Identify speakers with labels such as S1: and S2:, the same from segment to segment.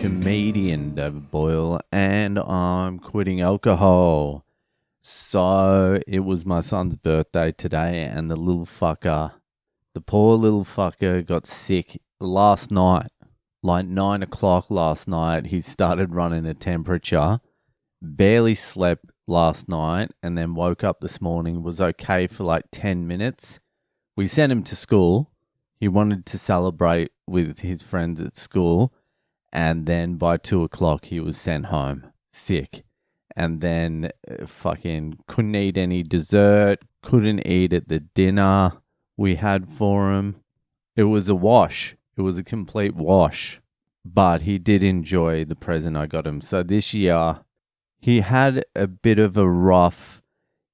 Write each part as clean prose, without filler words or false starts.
S1: comedian David Boyle, and I'm quitting alcohol. So it was my son's birthday today, and the poor little fucker got sick last night. Like 9 o'clock last night, he started running a temperature, barely slept last night, and then woke up this morning, was okay for like 10 minutes. We sent him to school. He wanted to celebrate with his friends at school, and then by 2 o'clock he was sent home sick. And then fucking couldn't eat any dessert, couldn't eat at the dinner we had for him. It was a wash. It was a complete wash. But he did enjoy the present I got him. So this year, he had a bit of a rough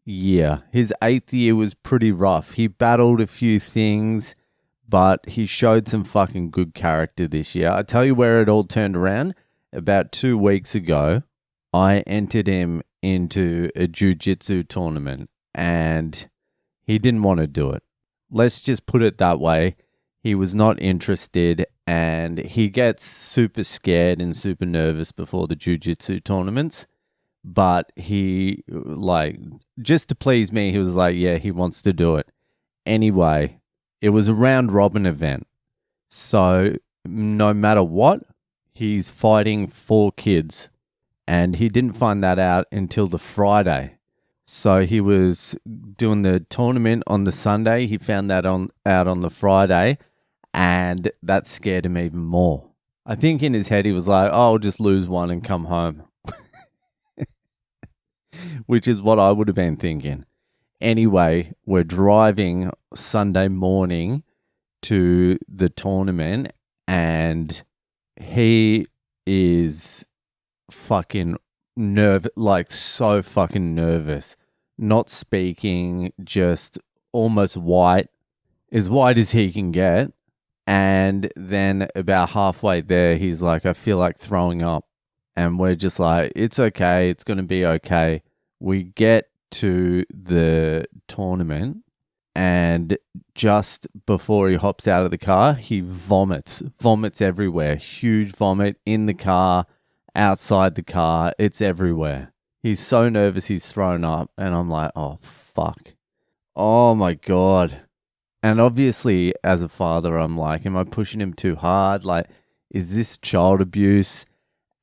S1: year. His 8th year was pretty rough. He battled a few things, but he showed some fucking good character this year. I tell you where it all turned around. About 2 weeks ago, I entered him into a jiu-jitsu tournament, and he didn't want to do it. Let's just put it that way. He was not interested, and he gets super scared and super nervous before the jiu-jitsu tournaments. But he, just to please me, he was like, yeah, he wants to do it. Anyway, it was a round-robin event. So no matter what, he's fighting 4 kids. And he didn't find that out until the Friday. So he was doing the tournament on the Sunday. He found that out on the Friday. And that scared him even more. I think in his head he was like, oh, I'll just lose one and come home. Which is what I would have been thinking. Anyway, we're driving Sunday morning to the tournament, and he is fucking so fucking nervous. Not speaking, just almost white, as white as he can get. And then about halfway there, he's like, I feel like throwing up. And we're just like, it's okay. It's going to be okay. We get to the tournament, and just before he hops out of the car, he vomits everywhere. Huge vomit in the car, outside the car. It's everywhere. He's so nervous he's thrown up. And I'm like, oh, fuck. Oh, my God. And obviously, as a father, I'm like, am I pushing him too hard? Like, is this child abuse?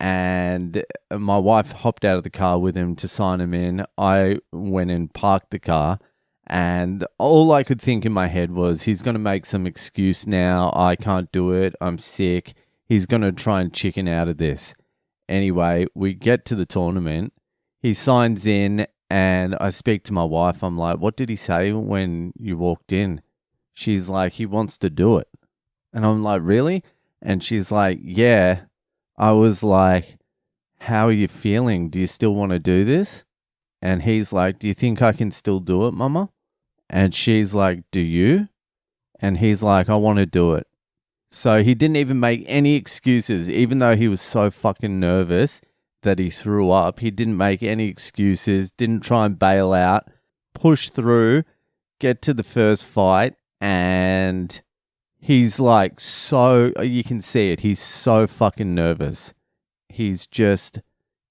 S1: And my wife hopped out of the car with him to sign him in. I went and parked the car. And all I could think in my head was, he's going to make some excuse now. I can't do it. I'm sick. He's going to try and chicken out of this. Anyway, we get to the tournament. He signs in, and I speak to my wife. I'm like, what did he say when you walked in? She's like, he wants to do it. And I'm like, really? And she's like, yeah. I was like, how are you feeling? Do you still want to do this? And he's like, do you think I can still do it, Mama? And she's like, do you? And he's like, I want to do it. So he didn't even make any excuses, even though he was so fucking nervous that he threw up. He didn't make any excuses, didn't try and bail out, push through, get to the first fight. And he's like, so, you can see it. He's so fucking nervous. He's just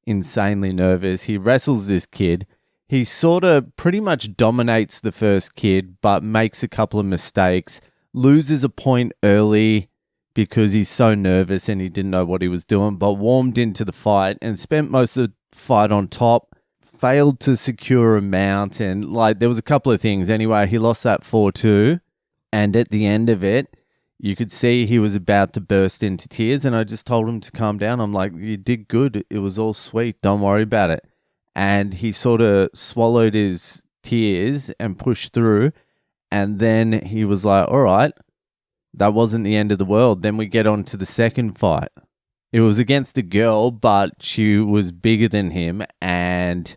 S1: insanely nervous. He wrestles this kid. He sort of pretty much dominates the first kid, but makes a couple of mistakes, loses a point early because he's so nervous and he didn't know what he was doing, but warmed into the fight and spent most of the fight on top, failed to secure a mount, and there was a couple of things. Anyway, he lost that 4-2. And at the end of it, you could see he was about to burst into tears, and I just told him to calm down. I'm like, you did good. It was all sweet. Don't worry about it. And he sort of swallowed his tears and pushed through. And then he was like, all right, that wasn't the end of the world. Then we get on to the second fight. It was against a girl, but she was bigger than him, and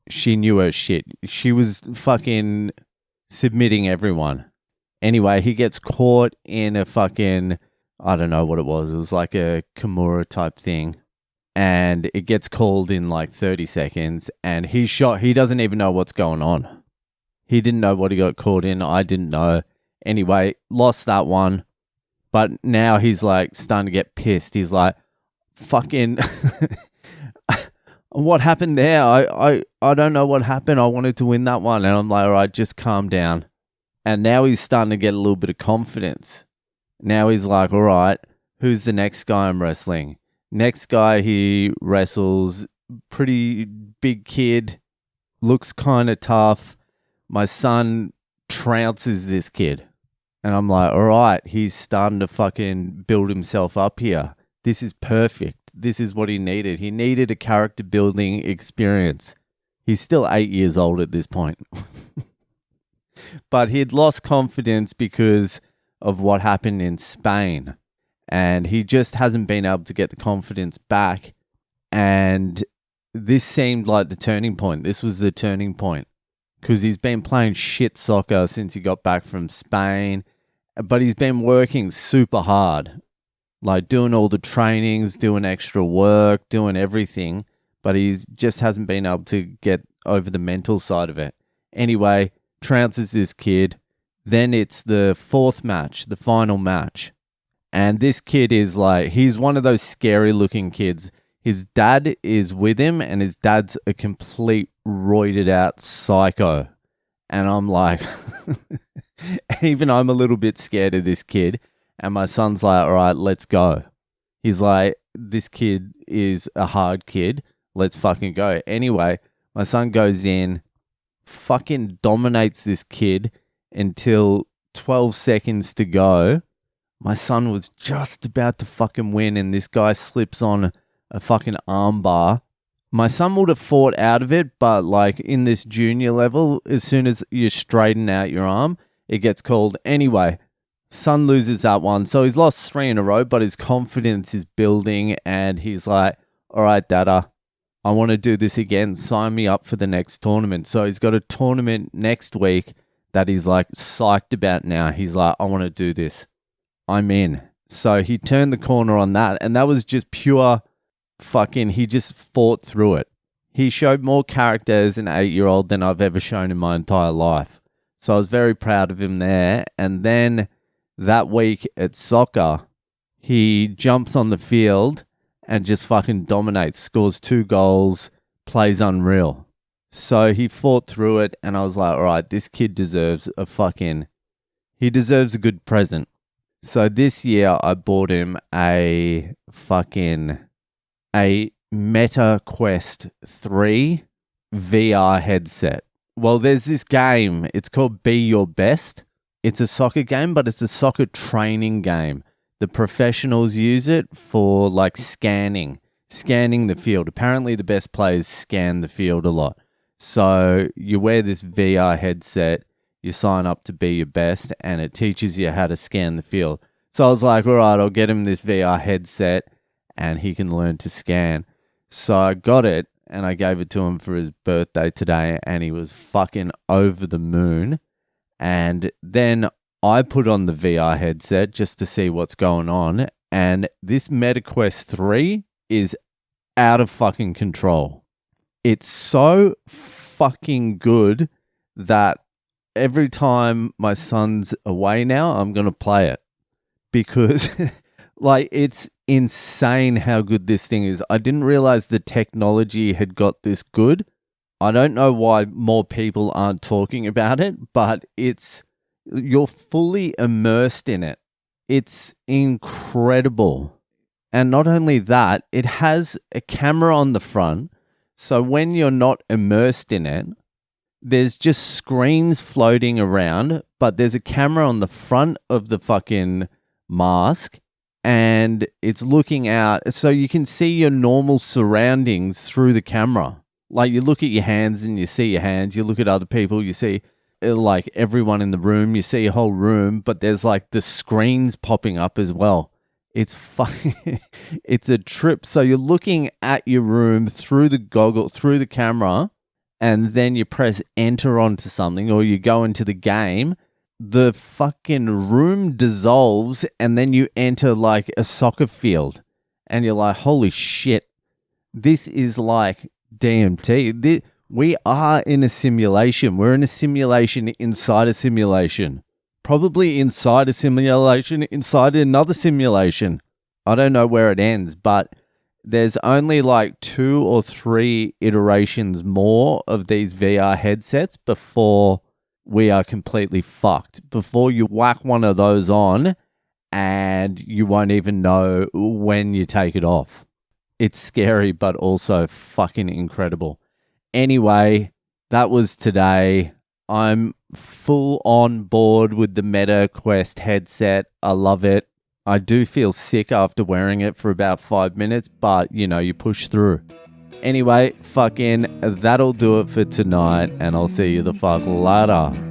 S1: she knew her shit. She was fucking submitting everyone. Anyway, he gets caught in a fucking, I don't know what it was. It was like a Kimura type thing. And it gets called in like 30 seconds. And he's shot. He doesn't even know what's going on. He didn't know what he got caught in. I didn't know. Anyway, lost that one. But now he's like starting to get pissed. He's like, fucking what happened there? I don't know what happened. I wanted to win that one. And I'm like, all right, just calm down. And now he's starting to get a little bit of confidence. Now he's like, all right, who's the next guy I'm wrestling? Next guy he wrestles, pretty big kid, looks kind of tough. My son trounces this kid. And I'm like, all right, he's starting to fucking build himself up here. This is perfect. This is what he needed. He needed a character building experience. He's still 8 years old at this point. But he'd lost confidence because of what happened in Spain. And he just hasn't been able to get the confidence back. And this seemed like the turning point. This was the turning point. Because he's been playing shit soccer since he got back from Spain. But he's been working super hard. Like doing all the trainings, doing extra work, doing everything. But he just hasn't been able to get over the mental side of it. Anyway, trounces this kid. Then it's the fourth match, the final match. And this kid is like, he's one of those scary looking kids. His dad is with him and his dad's a complete roided out psycho. And I'm like, even I'm a little bit scared of this kid. And my son's like, all right, let's go. He's like, this kid is a hard kid. Let's fucking go. Anyway, my son goes in, fucking dominates this kid until 12 seconds to go. My son was just about to fucking win and this guy slips on a fucking arm bar. My son would have fought out of it, but like in this junior level, as soon as you straighten out your arm, it gets called. Anyway, son loses that one. So he's lost 3 in a row, but his confidence is building and he's like, all right, Dada, I want to do this again. Sign me up for the next tournament. So he's got a tournament next week that he's like psyched about now. He's like, I want to do this. I'm in. So he turned the corner on that. And that was just pure fucking, he just fought through it. He showed more character as an 8-year-old than I've ever shown in my entire life. So I was very proud of him there. And then that week at soccer, he jumps on the field and just fucking dominates, scores 2 goals, plays unreal. So he fought through it and I was like, all right, this kid deserves he deserves a good present. So this year I bought him a Meta Quest 3 VR headset. Well, there's this game. It's called Be Your Best. It's a soccer game, but it's a soccer training game. The professionals use it for like scanning the field. Apparently the best players scan the field a lot. So you wear this VR headset, you sign up to Be Your Best, and it teaches you how to scan the field. So I was like, all right, I'll get him this VR headset and he can learn to scan. So I got it and I gave it to him for his birthday today and he was fucking over the moon. And then I put on the VR headset just to see what's going on. And this MetaQuest 3 is out of fucking control. It's so fucking good that every time my son's away now, I'm going to play it. Because like it's insane how good this thing is. I didn't realize the technology had got this good. I don't know why more people aren't talking about it, but you're fully immersed in it. It's incredible. And not only that, it has a camera on the front. So when you're not immersed in it, there's just screens floating around, but there's a camera on the front of the fucking mask and it's looking out. So you can see your normal surroundings through the camera. Like you look at your hands and you see your hands. You look at other people, you see like everyone in the room. You see a whole room, but there's like the screens popping up as well. It's fucking, it's a trip. So you're looking at your room through the camera, and then you press enter onto something or you go into the game. The fucking room dissolves and then you enter like a soccer field and you're like, holy shit, this is like DMT. We are in a simulation. We're in a simulation inside a simulation. Probably inside a simulation, inside another simulation. I don't know where it ends, but there's only like 2 or 3 iterations more of these VR headsets before we are completely fucked. Before you whack one of those on and you won't even know when you take it off. It's scary, but also fucking incredible. Anyway, that was today. I'm full on board with the Meta Quest headset. I love it. I do feel sick after wearing it for about 5 minutes, but you push through. Anyway, fucking that'll do it for tonight, and I'll see you the fuck later.